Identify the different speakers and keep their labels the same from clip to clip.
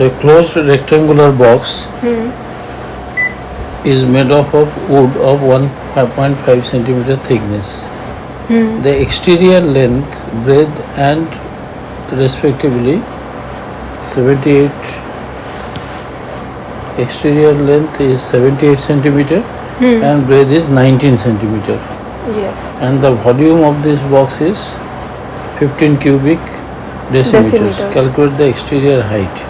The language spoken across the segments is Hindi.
Speaker 1: So a closed rectangular box is made of wood of 1.5 centimeter thickness. The exterior length, breadth and respectively 78. Exterior length is 78 centimeter and breadth is 19 centimeter.
Speaker 2: Yes.
Speaker 1: And the volume of this box is 15 cubic decimeters. Calculate the exterior height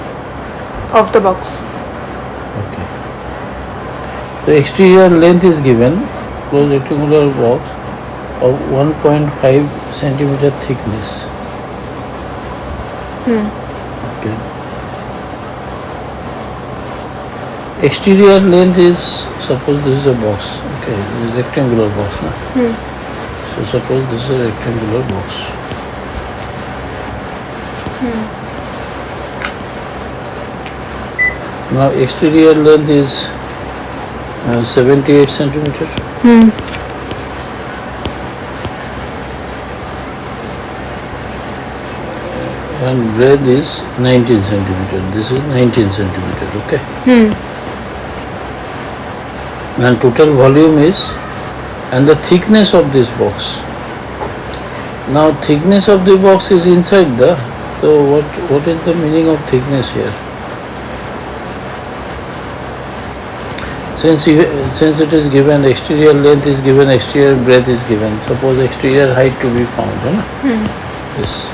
Speaker 2: Of the box.
Speaker 1: Okay. The exterior length is given, closed rectangular box of 1.5 centimeter thickness. Okay. Exterior length is, suppose this is a box. Okay, this is a rectangular box. Na? So suppose this is a rectangular box. Now exterior length is 78 centimeter. And breadth is 19 centimeter. This is 19 centimeter. Okay. And total volume is, and the thickness of this box. Now thickness of the box is inside the. So what is the meaning of thickness here? Since it is given, exterior length is given, exterior breadth is given. Suppose exterior height to be found, right? This,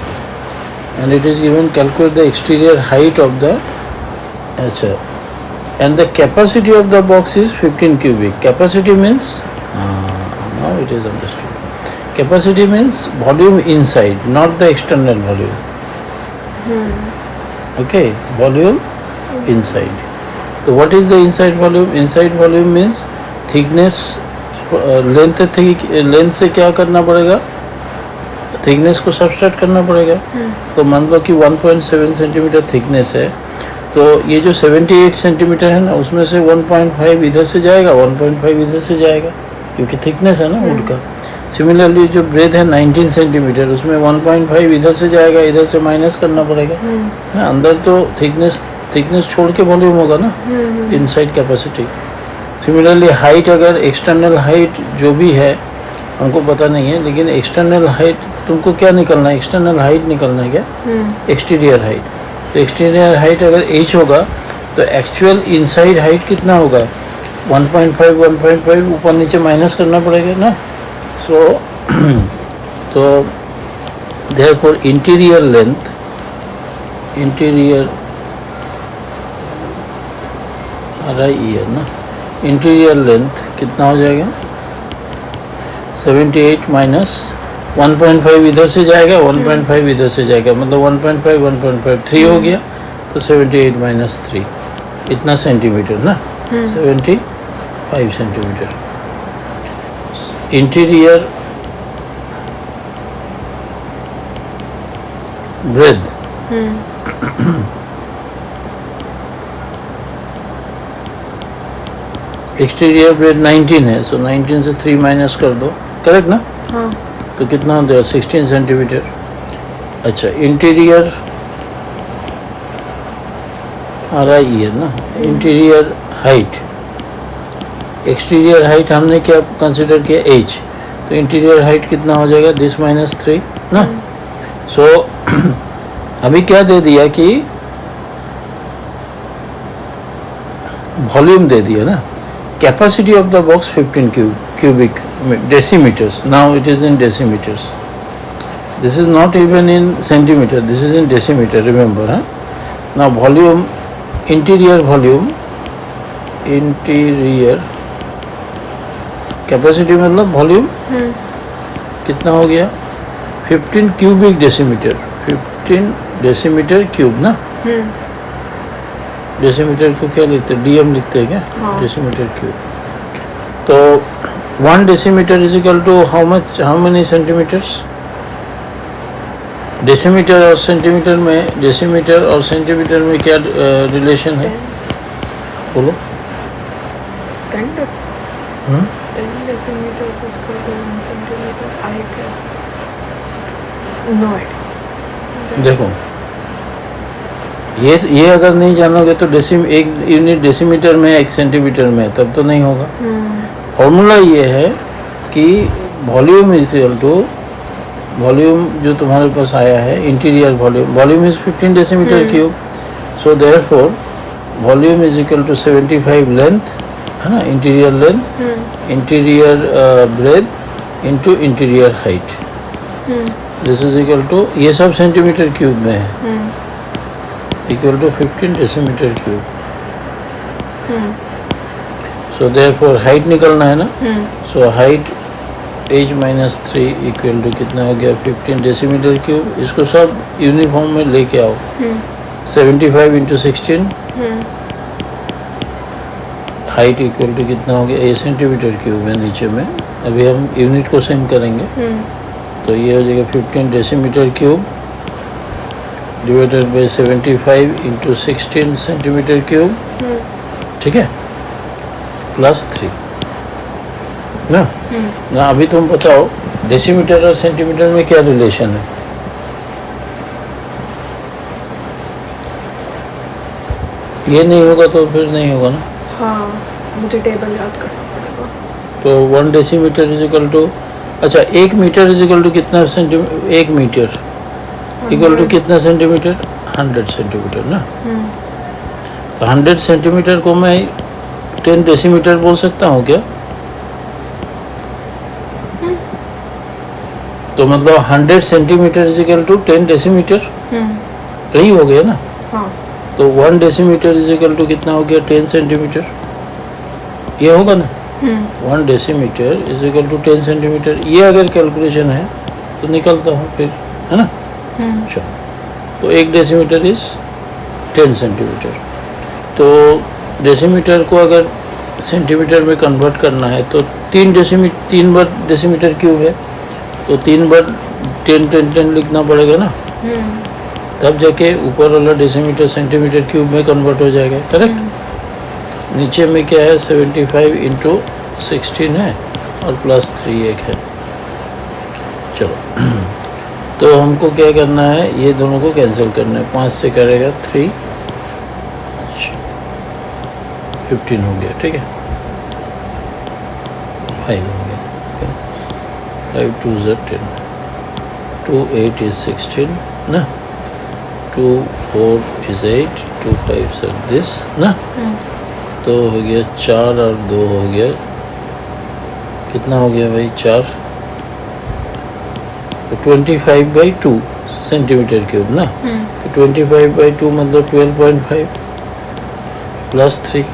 Speaker 1: and it is given. Calculate the exterior height of the. And the capacity of the box is 15 cubic. Capacity means now it is understood. Capacity means volume inside, not the external volume. Okay, volume inside. So what is the inside volume? Inside volume means thickness, length से क्या करना पड़ेगा? Thickness को subtract करना पड़ेगा. तो मान लो कि 1.7 सेंटीमीटर thickness है, तो ये जो 78 सेंटीमीटर है ना, उसमें से 1.5 इधर से जाएगा, 1.5 इधर से जाएगा, क्योंकि थिकनेस है ना वुड का. सिमिलरली जो ब्रेथ है 19 सेंटीमीटर, उसमें 1.5 इधर से जाएगा, इधर से माइनस करना पड़ेगा ना. अंदर तो थिकनेस छोड़ के वॉल्यूम होगा ना, इनसाइड कैपेसिटी. सिमिलरली हाइट, अगर एक्सटर्नल हाइट जो भी है हमको पता नहीं है, लेकिन एक्सटर्नल हाइट तुमको क्या निकलना है? एक्सटर्नल हाइट निकलना है क्या? Exterior height. तो एक्सटीरियर हाइट अगर h होगा तो एक्चुअल इनसाइड हाइट कितना होगा? 1.5 ऊपर नीचे माइनस करना पड़ेगा ना. तो therefore interior length, interior RIER ना, इंटीरियर लेंथ कितना हो जाएगा? 78 माइनस 1.5 इधर से जाएगा, 1.5 इधर से जाएगा, मतलब 1.5 3 हो गया, तो 78 माइनस 3 इतना सेंटीमीटर ना, 75 centimetre. Interior breadth exterior breadth 19 है, सो 19 से 3 माइनस कर दो, करेक्ट ना?
Speaker 2: हाँ.
Speaker 1: तो कितना हो जाएगा? 16 सेंटीमीटर. अच्छा, इंटीरियर RIER ना, इंटीरियर हाइट. एक्सटीरियर हाइट हमने क्या कंसिडर किया? h. तो इंटीरियर हाइट कितना हो जाएगा? दिस माइनस 3 ना. सो अभी क्या दे दिया कि वॉल्यूम दे दिया ना. Capacity of the box 15 cubic decimeters. Now it is in decimeters. This is not even in centimeter. This is in decimeter. Remember, huh? Now volume, interior volume, interior capacity मतलब volume कितना हो गया? 15 cubic decimeter. 15 decimeter cube ना. डेसीमीटर को क्या लिखते हैं? DM लिखते हैं क्या? Decimetre cube. तो 1 decimetre is equal to how much, how many centimetres? Decimetre और सेंटीमीटर में, डेसीमीटर और सेंटीमीटर में क्या रिलेशन है? बोलो.
Speaker 2: 10 decimeters is equal to 1 centimeter, I guess. No idea.
Speaker 1: देखो ये अगर नहीं जानोगे तो एक यूनिट डेसीमीटर में, 1 सेंटीमीटर में, तब तो नहीं होगा। फॉर्मूला ये है कि volume is equal to volume जो तुम्हारे पास आया है, interior volume is 15 decimetre cube, so therefore volume is equal to 75 length, है ना, interior length, interior breadth into interior height, this is equal to, ये सब सेंटीमीटर क्यूब में है, equal to 15 decimetre cube. So therefore height निकलना है ना, so height h minus 3 equal to कितना हो गया, 15 डेसीमीटर क्यूब। इसको सब यूनिफॉर्म में लेके आओ, 75 इंटू 16, हाइट इक्वल टू कितना हो गया, 8 सेंटीमीटर क्यूब है नीचे में। अभी हम यूनिट को सेम करेंगे, तो ये हो जाएगा 15 decimetre cube divided by 75 into 16 centimetre cube, ठीक है, प्लस 3 ना। अभी तुम बताओ डेसीमीटर और सेंटीमीटर में क्या रिलेशन है? ये नहीं होगा तो फिर नहीं होगा ना।
Speaker 2: हाँ, मुझे टेबल याद करना पड़ेगा।
Speaker 1: तो 1 डेसीमीटर इज इक्वल टू, अच्छा 1 मीटर इज इक्वल टू कितना सेंटीमीटर, 1 मीटर इक्वल टू कितना सेंटीमीटर, 100 सेंटीमीटर ना। तो 100 सेंटीमीटर को मैं 10 डेसीमीटर बोल सकता हूँ क्या? तो मतलब 100 centimetre is equal to 10 decimetre, यही हो गया ना।
Speaker 2: हाँ।
Speaker 1: तो 1 डेसीमीटर इज इक्वल टू कितना हो गया, 10 सेंटीमीटर, ये होगा ना। 1 decimetre is equal to 10 centimetre, ये अगर कैलकुलेशन है तो निकलता हूँ फिर, है ना। चलो, तो 1 डेसीमीटर इज 10 सेंटीमीटर। तो डेसीमीटर को अगर सेंटीमीटर में कन्वर्ट करना है तो 3 बार डेसीमीटर क्यूब है, तो 3 बार 10 लिखना पड़ेगा ना, तब जाके ऊपर वाला डेसीमीटर सेंटीमीटर क्यूब में कन्वर्ट हो जाएगा, करेक्ट। नीचे में क्या है, 75 इंटू 16 है और प्लस 3 एक है। चलो तो हमको क्या करना है, ये दोनों को कैंसिल करना है, 5 से करेगा 3, 15 हो गया, ठीक है, 5 हो गया, 5 2 is 10, 2 8 is 16 ना, 2 4 is 8, 2 5 are this ना। तो हो गया 4 और 2 हो गया, कितना हो गया भाई, 4, तो 25/2 सेंटीमीटर क्यूब ना। तो 25/2 मतलब 12.5 प्लस 3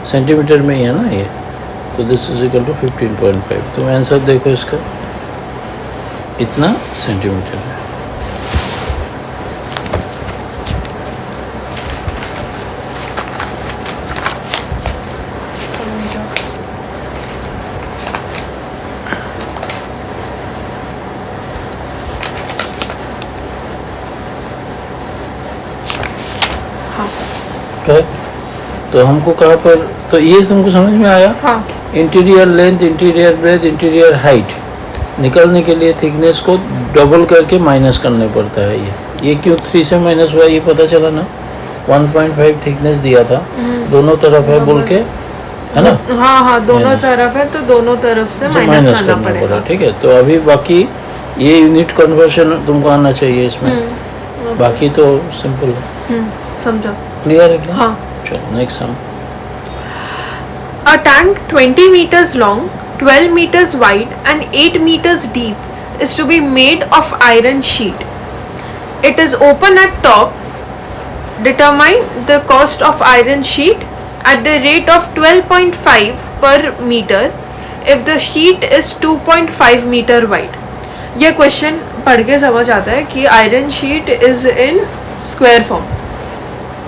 Speaker 1: सेंटीमीटर में ही है ना ये, तो दिस इज इक्वल टू 15.5। तो आंसर देखो इसका, इतना सेंटीमीटर है। करेक्ट। तो हमको कहाँ पर, तो ये तुमको समझ में आया।
Speaker 2: हाँ।
Speaker 1: Interior length, interior breadth, interior height निकालने के लिए थिकनेस को डबल करके माइनस करने पड़ता है। ये क्यों 3 से माइनस हुआ ये पता चला ना। 1.5 थिकनेस दिया था, दोनों तरफ है बोल के, है ना।
Speaker 2: हाँ हाँ, दोनों तरफ है तो दोनों तरफ से माइनस करना पड़ेगा,
Speaker 1: ठीक है। तो अभी बाकी ये यूनिट कन्वर्शन तुमको आना चाहिए इसमें, बाकी तो सिंपल है।
Speaker 2: समझा,
Speaker 1: क्लियर है क्या?
Speaker 2: हाँ।
Speaker 1: चलो next sum.
Speaker 2: A tank 20 meters long, 12 meters wide and 8 meters deep is to be made of iron sheet. It is open at top. Determine the cost of iron sheet at the rate of 12.5 per meter if the sheet is 2.5 meter wide. ये क्वेश्चन पढ़ के समझ आता है कि iron sheet is in square form,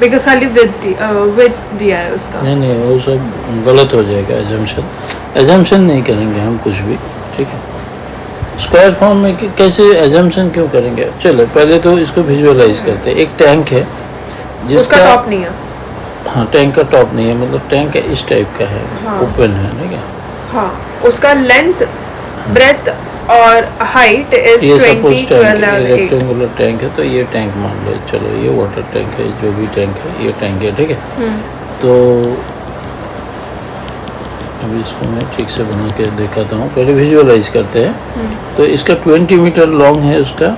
Speaker 2: because खाली विथ दिया है उसका।
Speaker 1: नहीं वो सब गलत हो जाएगा, एजम्पशन नहीं करेंगे हम कुछ भी, ठीक है। स्क्वायर फॉर्म में कैसे एजम्पशन क्यों करेंगे? चलो पहले तो इसको विजुअलाइज करते हैं। एक टैंक है जिसका
Speaker 2: टॉप नहीं है।
Speaker 1: हाँ, टैंक का टॉप नहीं है, मतलब टैंक इस टाइप का है,
Speaker 2: हाँ।
Speaker 1: ओपन है, ठीक है।
Speaker 2: हाँ, उसका लेंथ, ब्रेथ और हाइट इज
Speaker 1: ये
Speaker 2: 20,
Speaker 1: सपोज
Speaker 2: 12
Speaker 1: टैंक
Speaker 2: और 8।
Speaker 1: रेक्टेंगुलर टैंक है, तो ये टैंक मान लो, चलो ये वाटर टैंक है, जो भी टैंक है ये टैंक है, ठीक है। तो अभी इसको मैं ठीक से बना के दिखाता हूँ, पहले विजुअलाइज करते हैं। तो इसका 20 मीटर लॉन्ग है उसका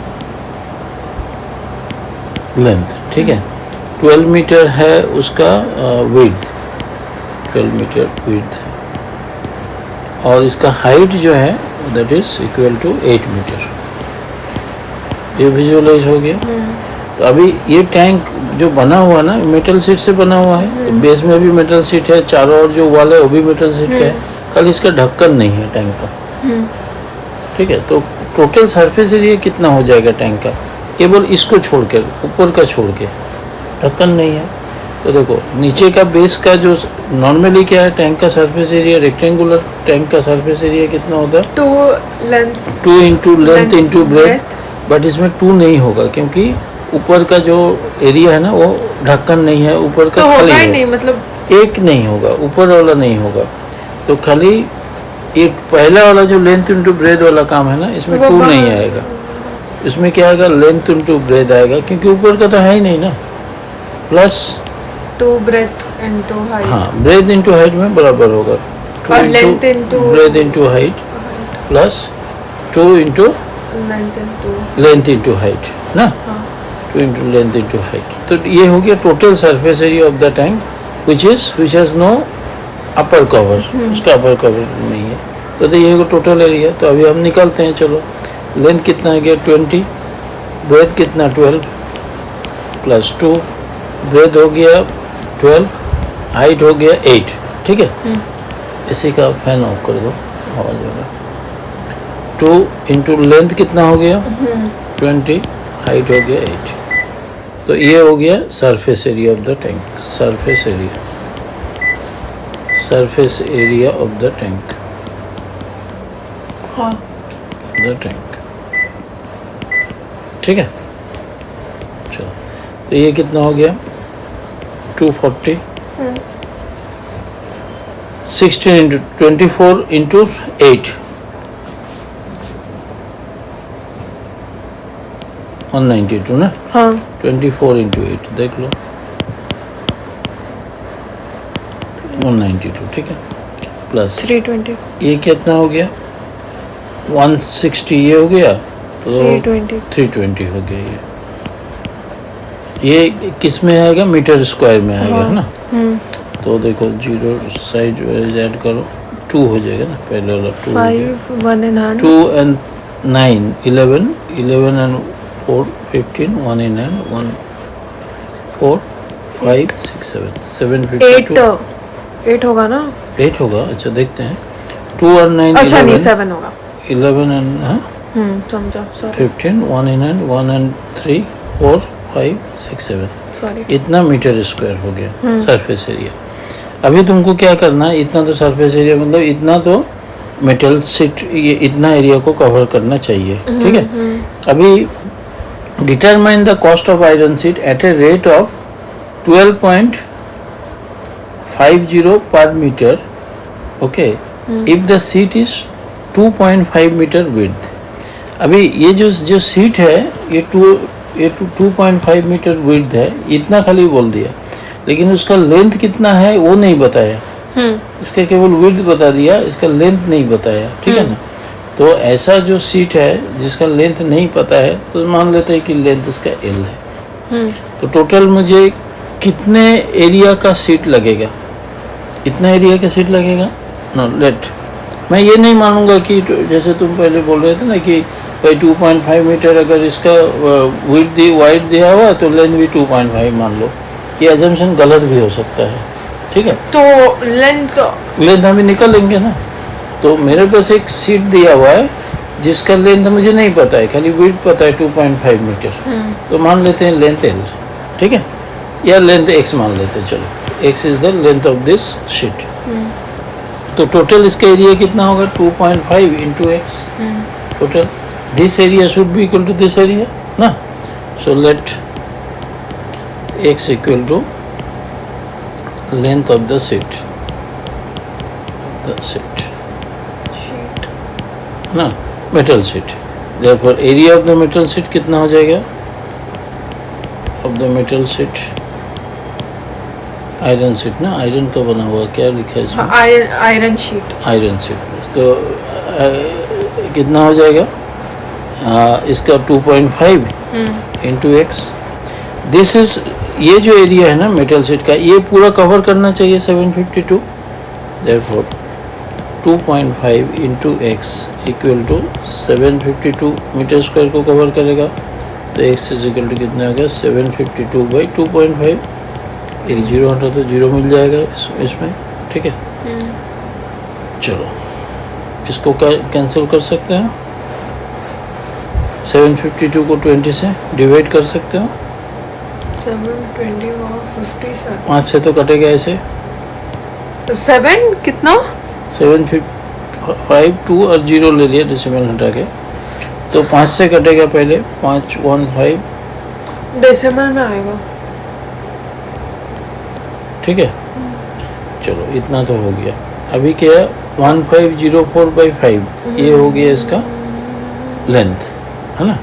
Speaker 1: लेंथ, ठीक है। 12 मीटर है उसका विड्थ, 12 मीटर विड्थ है, और इसका हाइट जो है that is equal to 8 metre. ये विजुअलाइज हो गया। तो अभी ये टैंक जो बना हुआ ना मेटल शीट से बना हुआ है, तो बेस में भी मेटल शीट है, चारों ओर जो वॉल है वो भी मेटल शीट का है, खाली इसका ढक्कन नहीं है टैंक का, ठीक है। तो टोटल सरफेस एरिया कितना हो जाएगा टैंक का, केवल इसको छोड़कर, ऊपर का छोड़ के, ढक्कन नहीं है। तो देखो नीचे का बेस का जो नॉर्मली क्या है टैंक का सरफेस एरिया, रेक्टेंगुलर टैंक का सरफेस एरिया कितना होता है,
Speaker 2: 2 length
Speaker 1: 2 into length into breath. But इसमें 2 नहीं होगा क्योंकि ऊपर का जो एरिया है ना वो ढक्कन नहीं है, ऊपर का
Speaker 2: तो
Speaker 1: खाली
Speaker 2: होगा ही
Speaker 1: है,
Speaker 2: नहीं, मतलब
Speaker 1: एक नहीं होगा, ऊपर वाला नहीं होगा। तो खाली एक पहला वाला जो लेंथ इंटू ब्रेथ वाला काम है ना, इसमें
Speaker 2: वो
Speaker 1: 2 नहीं
Speaker 2: बाहर-
Speaker 1: आएगा। इसमें क्या आएगा, लेंथ इंटू ब्रेथ आएगा, क्योंकि ऊपर का तो है ही नहीं ना, प्लस
Speaker 2: 2 ब्रेथ इनटू हाइट।
Speaker 1: हाँ ब्रेथ इंटू हाइट में बराबर होगा,
Speaker 2: और length into
Speaker 1: breath into height plus 2 into
Speaker 2: length into
Speaker 1: length into height ना, 2 इंटू लेंथ इंटू हाइट। तो ये हो गया total surface area of the tank which has no upper cover, उसका अपर कवर नहीं है। तो ये होगा टोटल एरिया। तो अभी हम निकालते हैं, चलो लेंथ कितना है गया 20, ब्रेथ कितना 12 प्लस 2, ब्रेथ हो गया 12, हाइट हो गया 8, ठीक है। इसी का फैन ऑफ कर दो, आवाज होगा। 2 इंटू लेंथ कितना हो गया 20, हाइट हो गया 8। तो ये हो गया surface area of the tank, surface area of the tank,
Speaker 2: हाँ
Speaker 1: द टैंक, ठीक है। चलो तो ये कितना हो गया 240, 16 इंटू 24 इंटू 8, 192 ना,
Speaker 2: हाँ
Speaker 1: 24 इंटू 8 देख लो 192, ठीक है। प्लस
Speaker 2: 320
Speaker 1: ये कितना हो गया 160, ये हो गया तो
Speaker 2: 320
Speaker 1: 320 हो गया। ये किस में आएगा, मीटर स्क्वायर में आएगा, है ना। तो देखो जीरो साइड ऐड करो, 2 हो जाएगा ना, पहले वाला 2 हो गया,
Speaker 2: 5 1 in hand
Speaker 1: 2 and 9 11 11 and 4 15 1 in hand 1 4 5 6 7 752
Speaker 2: 8 होगा ना,
Speaker 1: 8 होगा। अच्छा देखते हैं, 2 और 9
Speaker 2: अच्छा नहीं
Speaker 1: 11
Speaker 2: 7 होगा।
Speaker 1: 11 and
Speaker 2: समझा, sorry
Speaker 1: 15 1 in hand 1 and 3 4 5 6 7,
Speaker 2: sorry.
Speaker 1: इतना मीटर स्क्वायर हो गया सरफेस एरिया। अभी तुमको क्या करना है, इतना तो सरफेस एरिया मतलब इतना तो मेटल शीट, ये इतना एरिया को कवर करना चाहिए, ठीक है। अभी determine the cost of iron sheet at a rate of 12.50 per metre, okay, if the sheet is 2.5 metre width. अभी ये जो शीट है ये 2.5 मीटर विड्थ है, इतना खाली बोल दिया, लेकिन उसका लेंथ कितना है वो नहीं बताया। इसका केवल विड्थ बता दिया, इसका लेंथ नहीं बताया, ठीक है ना। तो ऐसा जो शीट है जिसका लेंथ नहीं पता है, तो मान लेते हैं कि लेंथ इसका L है। तो टोटल मुझे कितने एरिया का शीट लगेगा, इतना एरिया का शीट लगेगा नो लेट। मैं ये नहीं मानूंगा कि जैसे तुम पहले बोल रहे थे ना कि भाई 2.5 मीटर अगर इसका विड्थ वाइड दिया हुआ तो लेंथ भी 2.5 मान लो, ये एजम्पशन गलत भी हो सकता है, ठीक है।
Speaker 2: तो लेंथ
Speaker 1: हम निकालेंगे ना। तो मेरे पास एक सीट दिया हुआ है जिसका लेंथ मुझे नहीं पता है, खाली विड्थ पता है 2.5 मीटर। तो मान लेते हैं लेंथ L, ठीक है, या लेंथ X मान लेते हैं, चलो X is the length of this sheet. तो टोटल इसका एरिया कितना होगा 2.5 into X, total this area should be equal to this area ना। So let X equal to length of the sheet, ना, metal sheet. Therefore area of the metal sheet कितना हो जाएगा? Of the metal sheet, iron sheet ना, आयरन का बना हुआ, क्या लिखा है इसमें?
Speaker 2: Iron sheet.
Speaker 1: Iron sheet. तो कितना हो जाएगा? इसका 2.5 इंटू एक्स। दिस इज, ये जो एरिया है ना मेटल शीट का, ये पूरा कवर करना चाहिए 752। Therefore 2.5 into X equal to 752 metre square को कवर करेगा। तो एक्स इज इक्वल टू कितना हो गया? 752 बाई 2.5। एक जीरो हटा तो जीरो मिल जाएगा इसमें, ठीक है। चलो इसको कैंसिल कर सकते हैं। 752 को 20 से डिवाइड कर सकते हो।
Speaker 2: 720 और 57।
Speaker 1: 5 से तो कटेगा ऐसे।
Speaker 2: 7 कितना?
Speaker 1: 752 और जीरो ले लिया डेसिमल हटा के, तो 5 से कटेगा पहले। 515,
Speaker 2: डेसिमल में आएगा,
Speaker 1: ठीक है। चलो इतना तो हो गया। अभी क्या है? 1504/5 ये हो गया इसका लेंथ, है ना।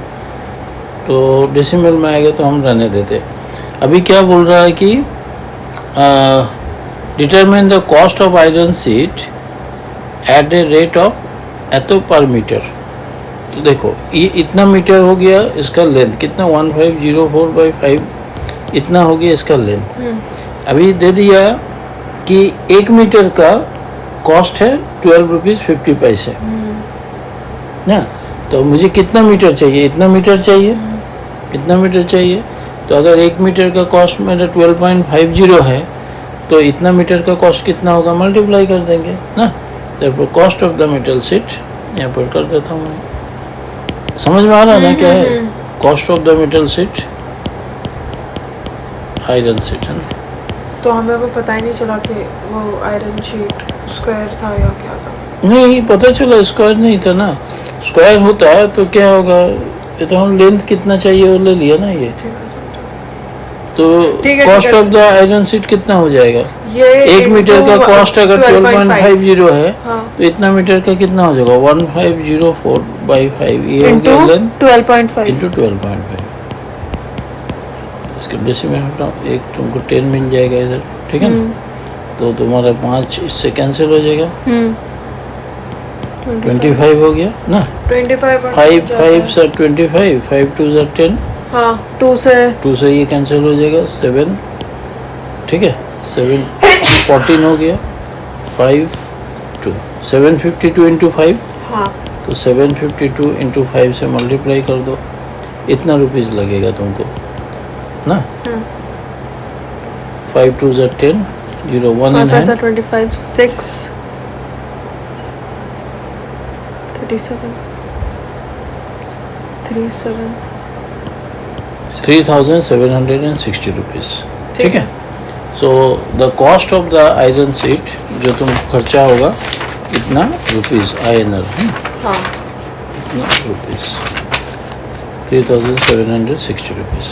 Speaker 1: तो डेसिमल में आएगा तो हम रहने देते। अभी क्या बोल रहा है कि determine the cost of iron sheet at a rate of एतो पर मीटर। तो देखो ये इतना मीटर हो गया, इसका लेंथ कितना? 1504/5 इतना हो गया इसका लेंथ। अभी दे दिया कि 1 मीटर का कॉस्ट है 12 रुपीज़ 50 पैसे ना। तो मुझे कितना मीटर चाहिए? इतना मीटर चाहिए, इतना मीटर चाहिए। तो अगर 1 मीटर का कॉस्ट मेरा 12.50 है, तो इतना मीटर का कॉस्ट कितना होगा? मल्टीप्लाई कर देंगे ना। तो cost of the metal sheet यहाँ पर कर देता हूँ मैं। समझ में आ रहा है ना क्या है? Cost of the metal sheet, iron sheet, है ना।
Speaker 2: तो हमें वो पता ही नहीं चला कि वो आयरन शीट स्क्वायर था या क्या था।
Speaker 1: नहीं पता चला, स्क्वायर नहीं था ना। स्क्वायर होता है तो क्या होगा? ये तो हम लेंथ कितना चाहिए वो ले लिया ना ये। तो cost of the iron sheet कितना हो जाएगा?
Speaker 2: ये
Speaker 1: 1 मीटर का कॉस्ट अगर 12.50 है,
Speaker 2: हाँ।
Speaker 1: तो इतना मीटर का कितना हो जाएगा? 1504/5 ये हो गया लेंथ
Speaker 2: 12.5
Speaker 1: इंटू 12.5। इसके डेसिमल हटाओ, एक तुमको 10 मिल जाएगा इधर, ठीक है ना। तो तुम्हारा 5 इससे कैंसिल हो जाएगा। 25 हो गया ना।
Speaker 2: 25
Speaker 1: 5 5 से 25, 5 2 से 10,
Speaker 2: हाँ 2 से
Speaker 1: ये कैंसिल हो जाएगा 7, ठीक है। 7 14 हो गया। 5 2 752 इंटू 5,
Speaker 2: हाँ।
Speaker 1: तो 752 इंटू 5 से मल्टीप्लाई कर दो। इतना रुपीज़ लगेगा तुमको ना। 5 2 से 10, 0 1 in hand,
Speaker 2: 25 6 37 37
Speaker 1: 3,760 रुपीज़, ठीक है। So the cost of the iron sheet जो तुम खर्चा होगा इतना रुपीज़ INR,
Speaker 2: हाँ।
Speaker 1: इतना रुपीज़ 3,760 रुपीज़।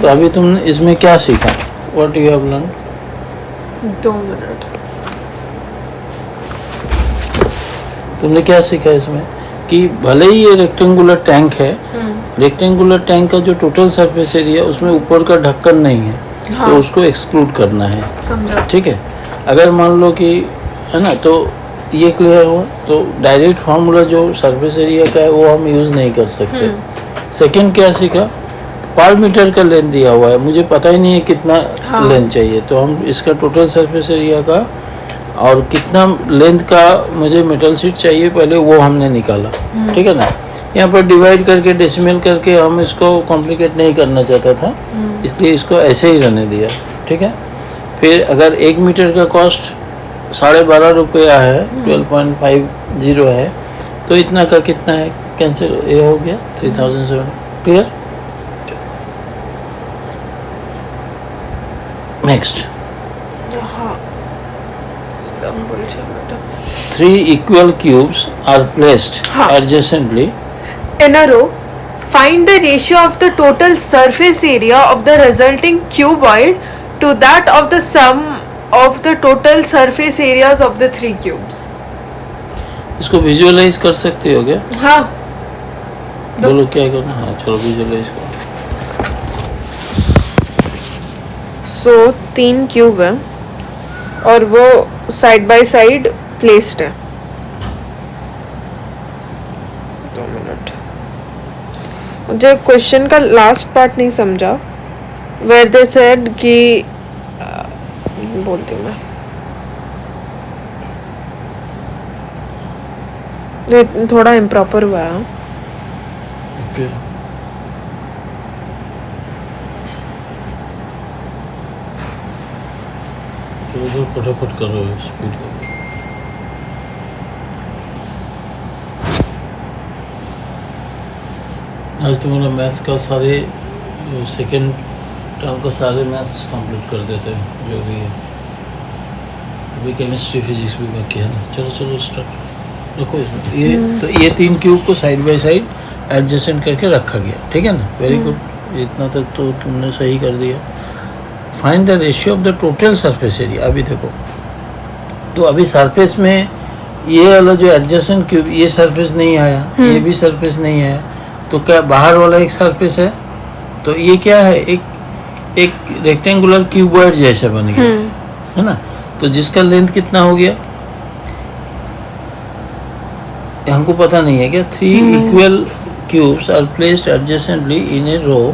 Speaker 1: तो अभी तुमने इसमें क्या सीखा? What you have learn?
Speaker 2: 2 minute.
Speaker 1: तुमने क्या सीखा इसमें? कि भले ही ये रेक्टेंगुलर टैंक है, रेक्टेंगुलर टैंक का जो टोटल सरफेस एरिया उसमें ऊपर का ढक्कन नहीं है,
Speaker 2: हाँ।
Speaker 1: तो उसको एक्सक्लूड करना है,
Speaker 2: समझा।
Speaker 1: ठीक है। अगर मान लो कि, है ना, तो ये क्लियर हुआ। तो डायरेक्ट फार्मूला जो सरफेस एरिया का है वो हम यूज़ नहीं कर सकते। सेकंड क्या सीखा? पर मीटर का लेंथ दिया हुआ है, मुझे पता ही नहीं है कितना
Speaker 2: हाँ।
Speaker 1: लेंथ चाहिए, तो हम इसका टोटल सरफेस एरिया का और कितना लेंथ का मुझे मेटल शीट चाहिए पहले वो हमने निकाला, ठीक है ना। यहाँ पर डिवाइड करके डेसिमल करके हम इसको कॉम्प्लिकेट नहीं करना चाहता था, इसलिए इसको ऐसे ही रहने दिया, ठीक है। फिर अगर 1 मीटर का कॉस्ट 12.5 रुपया है, 12.50 है, तो इतना का कितना है? कैंसिल, ये हो गया 3,700, क्लियर। नेक्स्ट,
Speaker 2: हाँ।
Speaker 1: 3 equal cubes are placed
Speaker 2: हाँ।
Speaker 1: adjacently
Speaker 2: In a row, find the ratio of the total surface area of the resulting cuboid to that of the sum of the total surface areas of the 3 cubes.
Speaker 1: इसको विजुअलाइज कर सकते हो क्या?
Speaker 2: हाँ,
Speaker 1: बोलो क्या करना। हाँ चलो विजुअलाइज करो।
Speaker 2: सो 3 क्यूब है और वो साइड बाय साइड प्लेस्ड है। 2 मिनट, मुझे क्वेश्चन का लास्ट पार्ट नहीं समझा, वेयर दे सेड कि बोलती हूँ मैं, ये थोड़ा इम्प्रॉपर हुआ है।
Speaker 1: Okay. चलो फटाफट करो, स्पीड करो। आज तुम्हारा मैथ्स का सारे सेकेंड टर्म का सारे मैथ्स कंप्लीट कर देते हैं जो भी है। अभी केमिस्ट्री फिजिक्स भी बाकी है ना। चलो चलो स्टार्ट रखो इसमें। ये तो ये 3 क्यूब को साइड बाय साइड एडजस्टेंट करके रखा गया, ठीक है ना। वेरी गुड, इतना तक तो तुमने सही कर दिया। Find the ratio of the total surface area. अभी देखो, तो अभी सरफेस में ये वाला जो एडजस्टेंट क्यूब, ये सरफेस नहीं आया, ये भी सरफेस नहीं आया, तो क्या बाहर वाला एक सरफेस है, तो ये क्या है, एक रेक्टेंगुलर क्यूबॉइड जैसा बन गया, है ना। तो जिसका लेंथ कितना हो गया हमको पता नहीं है क्या। 3 equal cubes are placed adjacently in a row.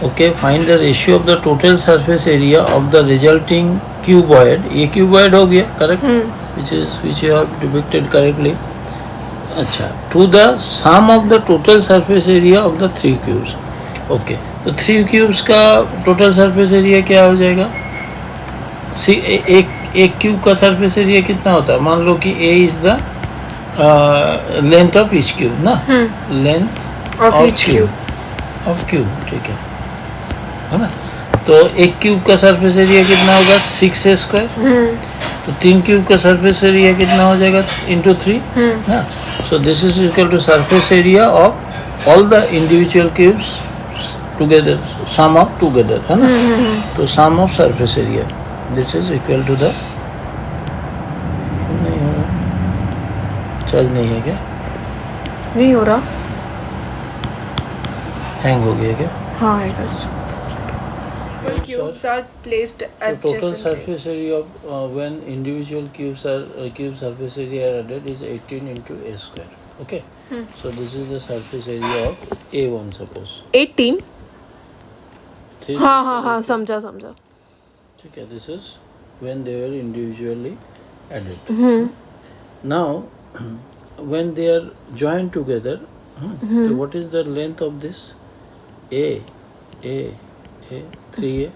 Speaker 1: Okay, find the ratio of the total surface area of the resulting cuboid. ये cuboid हो गया, correct? Which you have depicted correctly. अच्छा, to the sum of the total surface area of the 3 cubes. Okay, तो 3 cubes का total surface area क्या हो जाएगा? एक क्यूब का सरफेस एरिया कितना होता है? मान लो कि A is the length of each cube ना, लेंथ
Speaker 2: ऑफ ईच
Speaker 1: क्यूब, ठीक है ना। तो एक क्यूब का सरफेस एरिया कितना होगा? 6a square. तो 3 क्यूब का सरफेस एरिया कितना हो जाएगा? इंटू 3 ना। So this is equal to surface area of all the individual cubes together, sum of together, है ना। तो sum of surface area, this is equal to the, charge नहीं है क्या?
Speaker 2: नहीं हो रहा,
Speaker 1: हैंग हो गया क्या?
Speaker 2: हाँ it is. Cubes are placed adjacently.
Speaker 1: Total surface area of when individual cube surface area are added is 18 into a square. Okay. So this is the surface area of A1 suppose.
Speaker 2: 18. हाँ समझा।
Speaker 1: ठीक है, this is when they were individually added. Now when they are joined together, so what is the length of this? A 3a.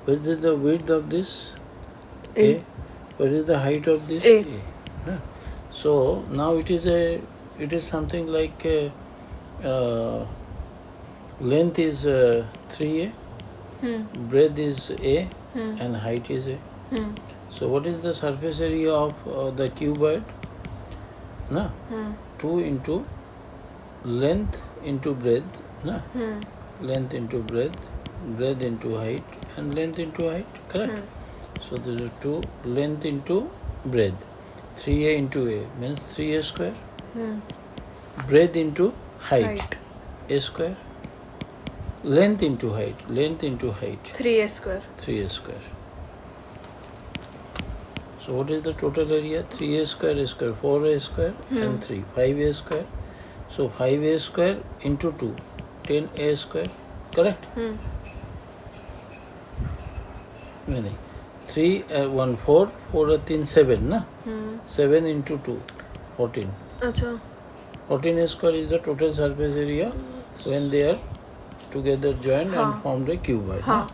Speaker 1: What is the width of this? A. What is the height of this? A. So now it is something like length is 3a, breadth is a, and height is a. So what is the surface area of the cuboid? ना 2 into length into breadth, ना, length into breadth, breadth into height, and length into height, correct? So there are 2 length into breadth. 3a into a means 3a square. Breadth into height, a square. Length into height,
Speaker 2: 3a square.
Speaker 1: 3a square. So what is the total area? 3a square, 4a square, and 3, 5a square. So 5a square into 2, 10a square, correct? नहीं, 3 1 4 4 3 7 ना, 7 into 2 14.
Speaker 2: अच्छा,
Speaker 1: 14a square is the total surface area when they are together joined and formed a cuboid. ना?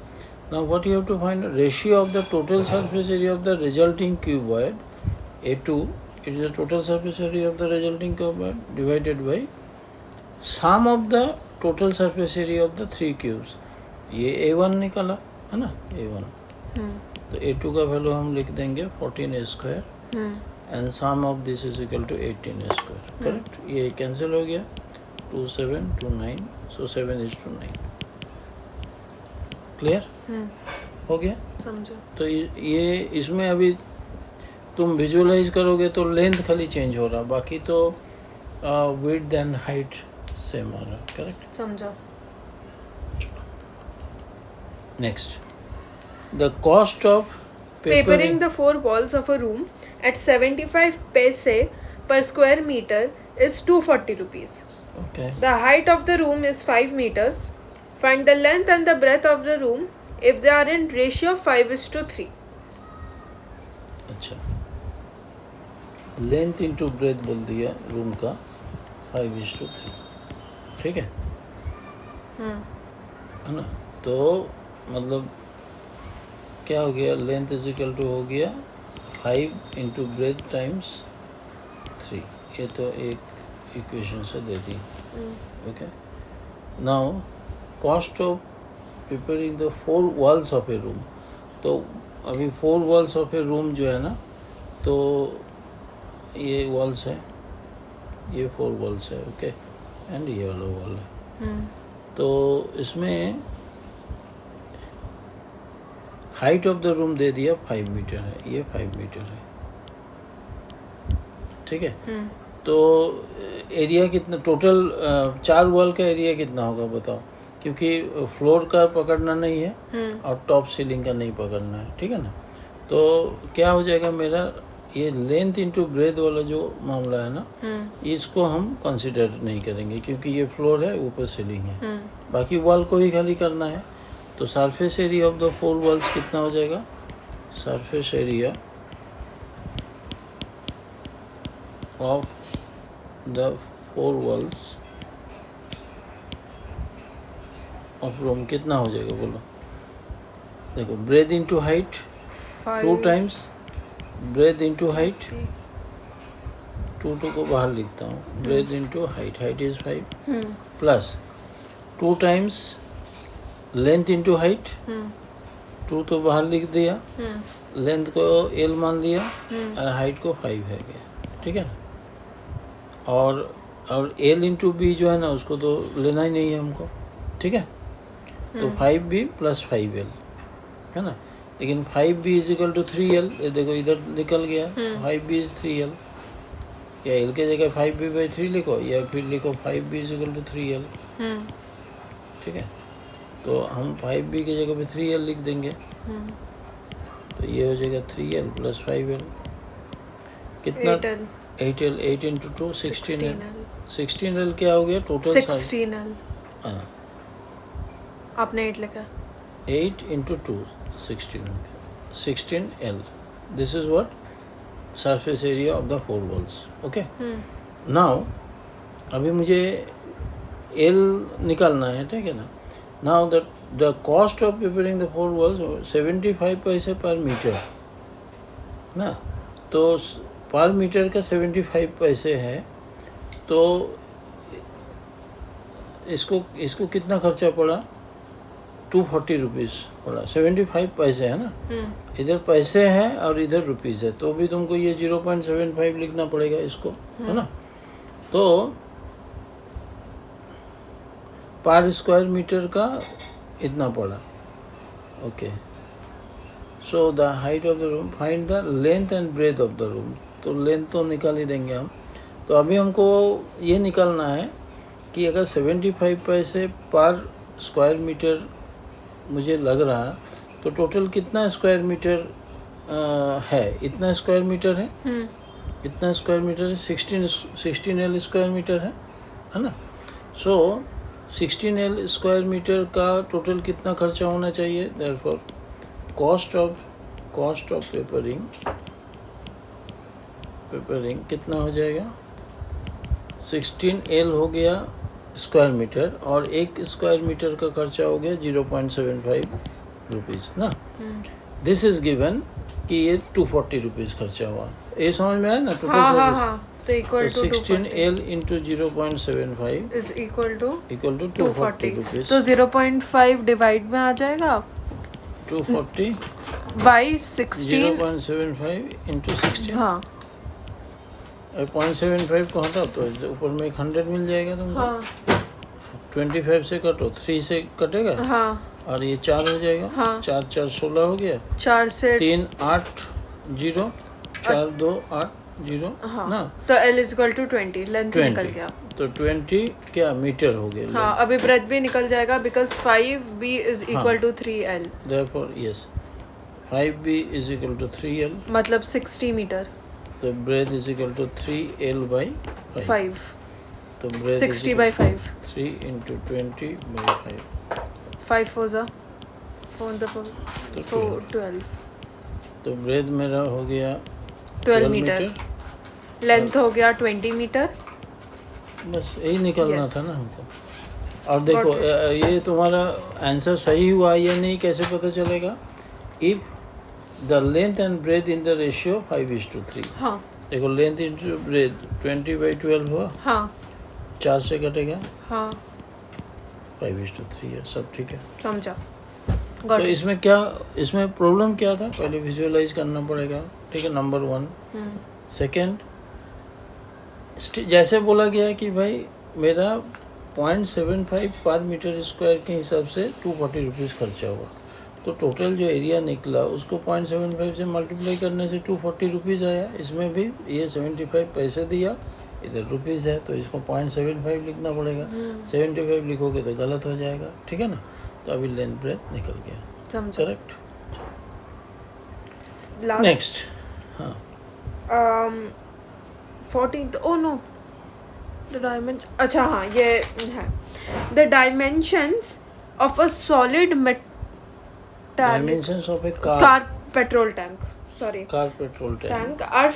Speaker 1: Now what you have to find? Ratio of the total surface area of the resulting cuboid, A2, it is the total surface area of the resulting cuboid divided by sum of the total surface area of the 3 cubes. ये A1 निकाला है ना, A1. तो A2 का वैल्यू हम लिख देंगे 14a square and sum of this is equal to 18a square, correct? ये कैंसिल हो गया, 2 7 2 9, so 7 is to 9. क्लियर हो गया?
Speaker 2: समझो।
Speaker 1: तो ये इसमें अभी तुम विजुअलाइज करोगे तो लेंथ खाली चेंज हो रहा, बाकी तो विड्थ एंड हाइट सेम आ रहा है, करेक्ट।
Speaker 2: समझा।
Speaker 1: Next, the cost of
Speaker 2: Papering the 4 walls of a room at 75 paise per square meter is 240 rupees.
Speaker 1: Okay,
Speaker 2: The height of the room is 5 meters. Find the length and the breadth of the room if they are in ratio 5:3.
Speaker 1: अच्छा, लेंथ इंटू ब्रेथ बोल दिया रूम का 5:3, ठीक है है ना। तो मतलब क्या हो गया, लेंथ इज इक्वल टू हो गया 5 इंटू ब्रेथ टाइम्स 3, ये तो एक इक्वेशन से दे दी। Okay, now cost of preparing the 4 walls of a room. तो अभी 4 वॉल्स ऑफ ए रूम जो है ना, तो ये वॉल्स है, ये 4 वॉल्स है, ओके, एंड ये वाला वॉल है। तो इसमें हाइट ऑफ द रूम दे दिया 5 मीटर है, ये 5 मीटर है, ठीक है। तो एरिया कितना टोटल, 4 वॉल का एरिया कितना होगा बताओ, क्योंकि फ्लोर का पकड़ना नहीं है और टॉप सीलिंग का नहीं पकड़ना है, ठीक है ना। तो क्या हो जाएगा मेरा, ये लेंथ इंटू ब्रेथ वाला जो मामला है ना, इसको हम कंसिडर नहीं करेंगे क्योंकि ये फ्लोर है, ऊपर सीलिंग है, बाकी वॉल को ही खाली करना है। तो surface area of the 4 walls कितना हो जाएगा, surface area of the 4 walls of room कितना हो जाएगा बोलो। देखो, breath into height 2 times breath into height, 2 को बाहर लिखता हूँ, breath into height, height is 5 plus 2 times length into height, 2 तो बाहर लिख दिया, लेंथ को L मान लिया और हाइट को 5 है गया, ठीक है ना। और L इंटू बी जो है ना, उसको तो लेना ही नहीं है हमको, ठीक है। तो 5B प्लस 5L है ना, लेकिन 5B is equal to 3L, ये देखो इधर निकल गया, 5B इज 3L, या L के जगह 5B/3 लिखो, या फिर लिखो 5B is equal to 3L, ठीक है। तो हम 5B की जगह पे 3L लिख देंगे, तो ये हो जाएगा 3L प्लस 5L कितना, 8L, 8 इंटू 2 16L, 16L क्या हो गया टोटल
Speaker 2: 16L।
Speaker 1: हाँ,
Speaker 2: आपने 8 लिखा,
Speaker 1: 8 into 2 16L, this is what surface area of the 4 walls, okay. Now अभी मुझे L निकालना है, ठीक है ना। Now the cost of preparing the 4 walls 75 पैसे पर मीटर ना, तो पर मीटर का 75 पैसे है, तो इसको कितना खर्चा पड़ा, 240 रुपीज़ पड़ा, 75 पैसे है ना, इधर पैसे हैं और इधर रुपीज़ है, तो भी तुमको ये 0.75 लिखना पड़ेगा इसको, है ना। तो पर स्क्वायर मीटर का इतना पड़ा, okay. So the height of the room, find the length and breadth of the room. तो लेंथ तो निकाल ही देंगे हम, तो अभी हमको ये निकालना है कि अगर 75 पैसे पर स्क्वायर मीटर मुझे लग रहा, तो टोटल कितना स्क्वायर मीटर है, इतना स्क्वायर मीटर है, इतना स्क्वायर मीटर है, 16L स्क्वायर मीटर है ना। सो 16L स्क्वायर मीटर का टोटल कितना खर्चा होना चाहिए, देयरफॉर कॉस्ट ऑफ पेपरिंग कितना हो जाएगा, 16L हो गया स्क्वायर मीटर, और 1 स्क्वायर मीटर का खर्चा हो गया 0.75 रुपीज़ ना। दिस इज गिवन कि ये 240 रुपीज़ खर्चा हुआ, ये समझ में आया ना टोटल।
Speaker 2: हाँ, तो equal to
Speaker 1: 16L into 0.75
Speaker 2: is equal to
Speaker 1: 240 rupees.
Speaker 2: तो 0.5 डिवाइड में आ जाएगा,
Speaker 1: 240
Speaker 2: बाई 16,
Speaker 1: 0.75 इंटू 16,
Speaker 2: हाँ
Speaker 1: 0.75 को हटाओ तो ऊपर में 100 मिल जाएगा तुमको।
Speaker 2: हाँ
Speaker 1: 25 से कटो, 3 से कटेगा,
Speaker 2: हाँ,
Speaker 1: और ये 4 हो जाएगा,
Speaker 2: हाँ।
Speaker 1: 4 4 16 हो गया,
Speaker 2: 4 से
Speaker 1: 3 8 0 4 2 8 0
Speaker 2: हाँ
Speaker 1: ना,
Speaker 2: तो L is equal to 20, length निकल
Speaker 1: 20
Speaker 2: गया.
Speaker 1: तो 20 क्या मीटर हो गया.
Speaker 2: हाँ अभी ब्रेथ भी निकल जाएगा because 5b is equal to 3L,
Speaker 1: Therefore yes, 5b is equal to 3L,
Speaker 2: मतलब 60 मीटर.
Speaker 1: तो breadth is equal to 3L by 5.
Speaker 2: 5
Speaker 1: तो breadth is
Speaker 2: 60
Speaker 1: equal
Speaker 2: by 5.
Speaker 1: to 3 into 20 by 5.
Speaker 2: 5 4 जा 4 the
Speaker 1: तो
Speaker 2: 4 12.
Speaker 1: तो breadth मेरा हो गया
Speaker 2: 12 मीटर. लेंथ हो गया 20 मीटर.
Speaker 1: बस यही निकलना
Speaker 2: Yes.
Speaker 1: था ना हमको. और देखो
Speaker 2: Got
Speaker 1: ये तुम्हारा आंसर सही हुआ या नहीं कैसे पता चलेगा? If the length and breadth in the ratio 5:3.
Speaker 2: हाँ
Speaker 1: देखो लेंथ इंटू ब्रेथ 20/12 हुआ,
Speaker 2: हाँ
Speaker 1: 4 से कटेगा,
Speaker 2: हाँ
Speaker 1: 5:3 है, सब ठीक है.
Speaker 2: समझा.
Speaker 1: तो
Speaker 2: गॉट.
Speaker 1: इसमें प्रॉब्लम क्या था पहले विजुअलाइज करना पड़ेगा. ठीक है, नंबर 1. सेकेंड, जैसे बोला गया कि भाई मेरा 0.75 पर मीटर स्क्वायर के हिसाब से 240 रुपीज़ खर्चा हुआ, तो टोटल जो एरिया निकला उसको 0.75 से मल्टीप्लाई करने से 240 रुपीज़ आया. इसमें भी ये 75 पैसे दिया, इधर रुपीज़ है, तो इसको 0.75 लिखना पड़ेगा. 75 लिखोगे तो गलत हो जाएगा. ठीक है ना, तो अभी लेंथ ब्रेथ निकल गया.
Speaker 2: समझा.
Speaker 1: करेक्ट.
Speaker 2: Last
Speaker 1: next. हाँ
Speaker 2: 14th. oh no, the dimension. अच्छा हाँ ये है. The dimensions of a solid metallic
Speaker 1: dimensions of A
Speaker 2: car petrol tank, sorry,
Speaker 1: car petrol tank.
Speaker 2: tank are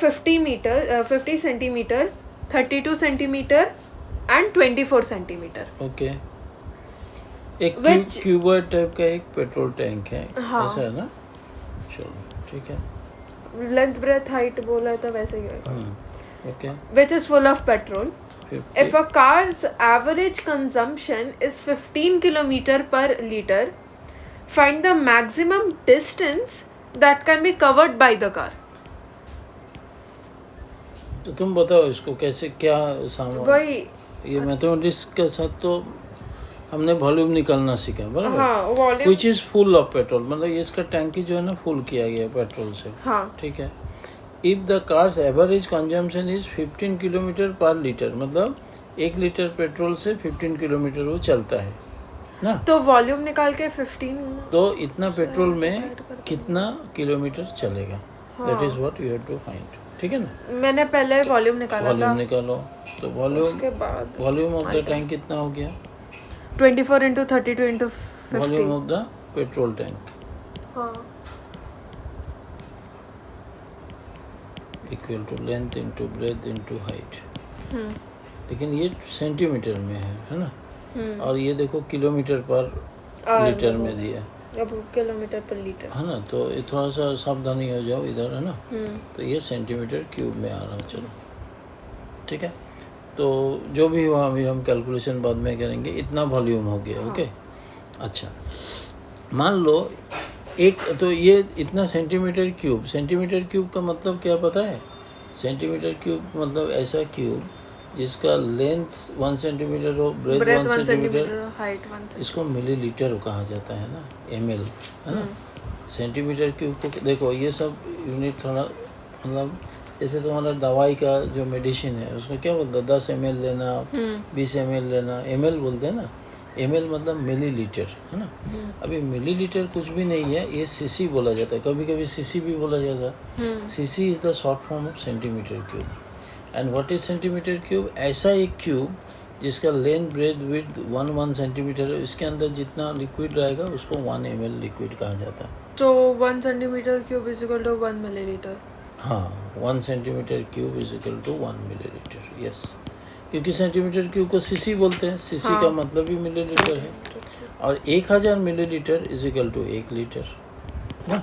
Speaker 2: 50 centimeter, 32 centimeter and 24 centimeter.
Speaker 1: Okay. एक
Speaker 2: Which-
Speaker 1: क्यूबॉइड टाइप का एक पेट्रोल टैंक है.
Speaker 2: हाँ.
Speaker 1: ऐसा है ना. चलो ठीक है.
Speaker 2: Length breadth height बोला था वैसे ही होगा.
Speaker 1: Okay.
Speaker 2: Which is full of petrol.
Speaker 1: 50.
Speaker 2: If a car's average consumption is 15 kilometer per liter, find the maximum distance that can be covered by the car.
Speaker 1: तो तुम बताओ इसको कैसे क्या सामान.
Speaker 2: वही.
Speaker 1: ये मैथमेटिक्स के साथ तो हमने वॉल्यूम निकालना सीखा बराबर.
Speaker 2: हाँ volume.
Speaker 1: Which is full of petrol, मतलब ये इसका टैंकी जो है ना फुल किया गया है पेट्रोल से.
Speaker 2: हाँ
Speaker 1: ठीक है. If the cars average consumption is 15 kilometre पर लीटर, मतलब 1 लीटर पेट्रोल से 15 किलोमीटर वो चलता है ना.
Speaker 2: तो वॉल्यूम निकाल के 15.
Speaker 1: तो इतना पेट्रोल में कितना किलोमीटर चलेगा, that is what you have to find. ठीक है ना.
Speaker 2: मैंने पहले वॉल्यूम निकाला
Speaker 1: वॉल्यूम
Speaker 2: था.
Speaker 1: निकालो. तो वॉल्यूम
Speaker 2: उसके बाद
Speaker 1: वॉल्यूम ऑफ द टैंक कितना हो गया?
Speaker 2: 24 into 32 into
Speaker 1: volume
Speaker 2: 50.
Speaker 1: Of the petrol tank
Speaker 2: हाँ
Speaker 1: equal to length into breadth into height.
Speaker 2: Hmm,
Speaker 1: लेकिन ये सेंटीमीटर में है ना.
Speaker 2: हम्म.
Speaker 1: और ये देखो किलोमीटर पर
Speaker 2: और
Speaker 1: लीटर में दिया
Speaker 2: अब किलोमीटर पर लीटर.
Speaker 1: है ना. तो ये थोड़ा सा सावधानी हो जाओ इधर है ना.
Speaker 2: हम्म.
Speaker 1: तो ये सेंटीमीटर क्यूब में आ रहा. चलो ठीक है. तो जो भी हुआ अभी हम कैलकुलेशन बाद में करेंगे. इतना वॉल्यूम हो गया. ओके. अच्छा मान लो एक, तो ये इतना सेंटीमीटर क्यूब. सेंटीमीटर क्यूब का मतलब क्या पता है? सेंटीमीटर क्यूब मतलब ऐसा क्यूब जिसका लेंथ 1 सेंटीमीटर हो, ब्रेथ 1 सेंटीमीटर,
Speaker 2: हाइट 1
Speaker 1: इसको मिलीलीटर कहा जाता है ना, ml है ना. सेंटीमीटर क्यूब को देखो, ये सब यूनिट थोड़ा मतलब जैसे तुम्हारा दवाई का जो मेडिसिन है उसको क्या बोलता है, 10 ml लेना, 20 ml लेना. ml बोलते हैं ना. ml मतलब मिलीलीटर है ना. अभी मिलीलीटर कुछ भी नहीं है, ये सीसी बोला जाता है. कभी कभी सीसी भी बोला जाता है. CC is the short form of centimetre cube. And what is centimetre cube? ऐसा एक क्यूब जिसका लेंथ ब्रेथ विड्थ 1 सेंटीमीटर है, इसके अंदर जितना लिक्विड रहेगा उसको 1 ml लिक्विड कहा जाता है.
Speaker 2: तो 1 centimetre cube is equal to 1 millilitre.
Speaker 1: हाँ 1 centimetre cube is equal to 1 millilitre. Yes, क्योंकि सेंटीमीटर क्यूब को सीसी बोलते हैं. सीसी का मतलब भी मिलीलीटर है. और 1000 millilitre is equal to 1 litre ना.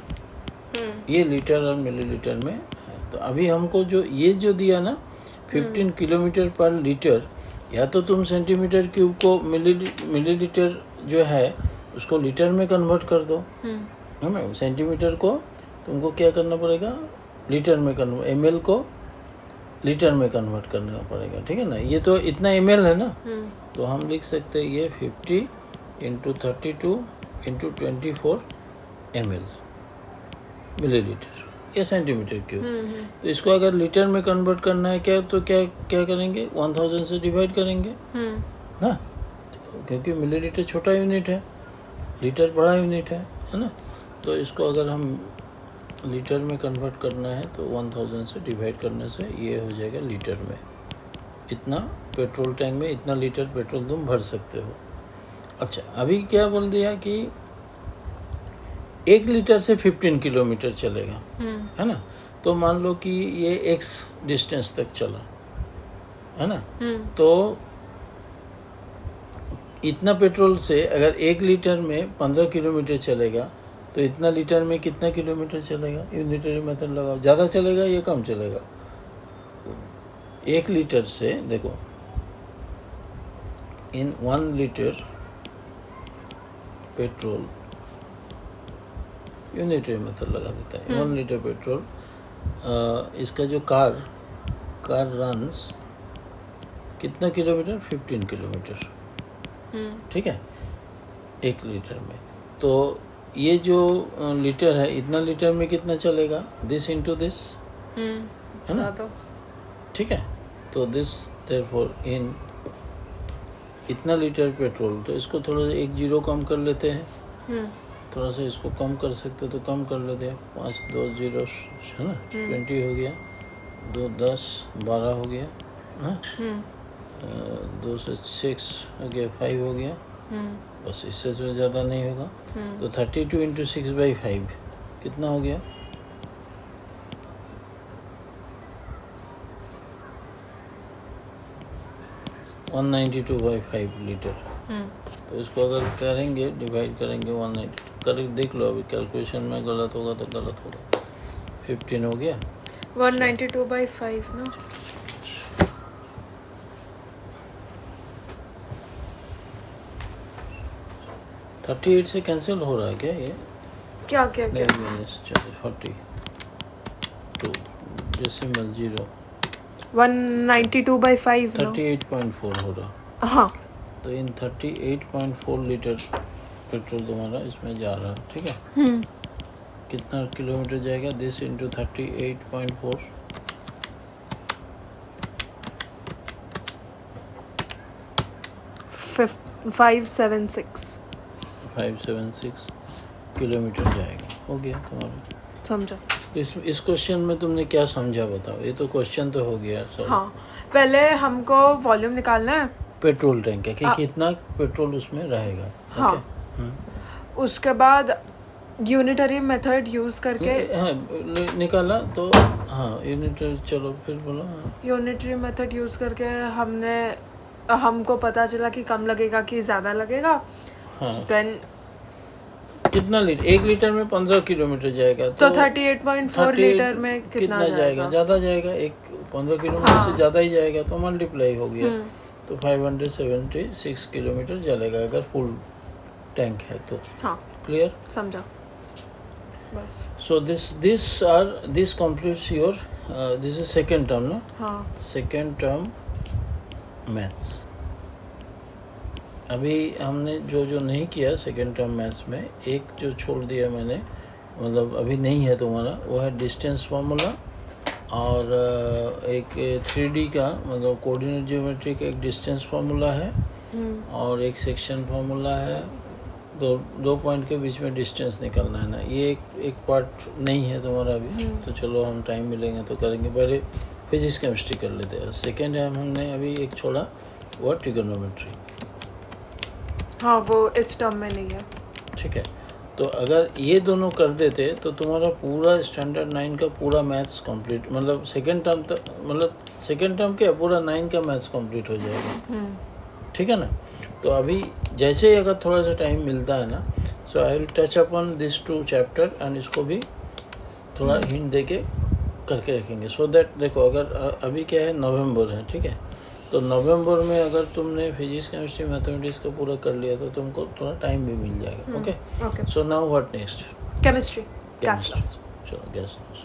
Speaker 1: ये लीटर और मिलीलीटर में है. तो अभी हमको जो ये जो दिया ना 15 किलोमीटर पर लीटर, या तो तुम सेंटीमीटर क्यूब को मिलीलीटर जो है उसको लीटर में कन्वर्ट कर दो है ना. सेंटीमीटर को तुमको क्या करना पड़ेगा, लीटर में कन्वर्ट, ml को लीटर में कन्वर्ट करना पड़ेगा. ठीक है ना. ये तो इतना ml है ना. तो हम लिख सकते हैं ये 50 इंटू 32 इंटू 24 ml मिलीलीटर. या सेंटीमीटर क्यूब। तो इसको अगर लीटर में कन्वर्ट करना है क्या, तो क्या क्या करेंगे, 1000 से डिवाइड करेंगे ना, क्योंकि मिलीलीटर छोटा यूनिट है, लीटर बड़ा यूनिट है ना। तो इसको अगर हम लीटर में कन्वर्ट करना है तो 1000 से डिवाइड करने से ये हो जाएगा लीटर में। इतना पेट्रोल टैंक में इतना लीटर पेट्रोल तुम भर सकते हो। अच्छा, अभी क्या बोल दिया कि 1 लीटर से 15 किलोमीटर चलेगा, है ना। तो मान लो कि ये x डिस्टेंस तक चला, है ना। तो इतना पेट्रोल से अगर 1 लीटर में 15 किलोमीटर चलेगा तो इतना लीटर में कितना किलोमीटर चलेगा। यूनिटरी मेथड लगाओ, ज़्यादा चलेगा या कम चलेगा। 1 लीटर से देखो, इन 1 लीटर पेट्रोल, यूनिटरी मेथड लगा देता है। 1 लीटर पेट्रोल, इसका जो कार रन्स कितना किलोमीटर, 15 किलोमीटर, ठीक है, 1 लीटर में। तो ये जो लीटर है, इतना लीटर में कितना चलेगा, दिस इंटू दिस, है ना, ठीक है। तो दिस देयरफॉर इन इतना लीटर पेट्रोल, तो इसको थोड़ा सा 1 जीरो कम कर लेते हैं, थोड़ा सा इसको कम कर सकते तो कम कर लेते हैं। 5 2 0 है ना, 20 हो गया, 2 10 12 हो गया, हाँ, 2 से 6 हो गया, 5 हो गया, बस, इससे जो ज़्यादा नहीं होगा। तो 32 इंटू 6/5 कितना हो गया, 192/5 लीटर। तो इसको अगर करेंगे, डिवाइड करेंगे 190, कर देख लो, अभी कैलकुलेशन में गलत होगा तो गलत होगा। 15 हो गया,
Speaker 2: 192/5 ना,
Speaker 1: 38 से कैंसिल हो रहा है क्या ये,
Speaker 2: क्या क्या क्या,
Speaker 1: 42 डेसिमल 0,
Speaker 2: 192/5 ना,
Speaker 1: 38.4 हो रहा।
Speaker 2: हाँ।
Speaker 1: तो इन 38.4 लीटर पेट्रोल तुम्हारा इसमें जा रहा है, ठीक है। कितना किलोमीटर जाएगा, दिस इंटू 38.4, 576 किलोमीटर जाएगा, हो गया तुम्हारा,
Speaker 2: समझा।
Speaker 1: इस क्वेश्चन में तुमने क्या समझा बताओ। ये तो क्वेश्चन तो हो गया सर।
Speaker 2: हाँ, पहले हमको वॉल्यूम निकालना है
Speaker 1: पेट्रोल टैंक है कि कितना पेट्रोल उसमें रहेगा,
Speaker 2: हाँ। उसके बाद यूनिटरी मेथड यूज करके,
Speaker 1: हाँ, निकाला तो, हाँ, यूनिटरी, चलो फिर बोलो।
Speaker 2: यूनिटरी मेथड यूज करके हमको पता चला कि कम लगेगा कि ज़्यादा लगेगा।
Speaker 1: हाँ,
Speaker 2: देन
Speaker 1: कितना लीटर, 1 लीटर में 15 किलोमीटर जाएगा,
Speaker 2: तो 38.4 लीटर में कितना जाएगा,
Speaker 1: ज़्यादा जाएगा, 15 किलोमीटर से ज़्यादा ही जाएगा, तो मल्टीप्लाई हो गया। तो 576 किलोमीटर चलेगा अगर फुल टैंक है तो।
Speaker 2: हाँ,
Speaker 1: क्लियर,
Speaker 2: समझा, बस।
Speaker 1: So this completes your, this is second term ना,
Speaker 2: हाँ,
Speaker 1: सेकेंड टर्म मैथ्स। अभी हमने जो नहीं किया सेकेंड टर्म मैथ्स में, एक जो छोड़ दिया मैंने, मतलब अभी नहीं है तुम्हारा, वो है डिस्टेंस फार्मूला, और एक 3D का मतलब कोऑर्डिनेट ज्योमेट्री का एक डिस्टेंस फार्मूला है, और एक सेक्शन फार्मूला है। दो पॉइंट के बीच में डिस्टेंस निकालना है ना, ये एक पार्ट नहीं है तुम्हारा अभी। तो चलो हम टाइम मिलेंगे तो करेंगे, पहले फिजिक्स केमिस्ट्री कर लेते हैं। सेकेंड टाइम हमने अभी एक छोड़ा, वो ट्रिगोनोमेट्री।
Speaker 2: हाँ, वो इस टर्म में नहीं है,
Speaker 1: ठीक है। तो अगर ये दोनों कर देते तो तुम्हारा पूरा स्टैंडर्ड 9 का पूरा मैथ्स कंप्लीट, मतलब सेकेंड टर्म तक, मतलब सेकेंड टर्म क्या पूरा 9 का मैथ्स कंप्लीट हो जाएगा, ठीक है ना। तो अभी जैसे ही अगर थोड़ा सा टाइम मिलता है ना, so I will touch upon this 2 chapter and इसको भी थोड़ा हिंट दे के करके रखेंगे, सो दैट देखो, अगर अभी क्या है, नवंबर है, ठीक है। तो नवंबर में अगर तुमने फिजिक्स केमिस्ट्री मैथमेटिक्स का पूरा कर लिया तो तुमको थोड़ा टाइम भी मिल जाएगा। Okay, so now what next,
Speaker 2: chemistry,
Speaker 1: चलो गैस लॉस।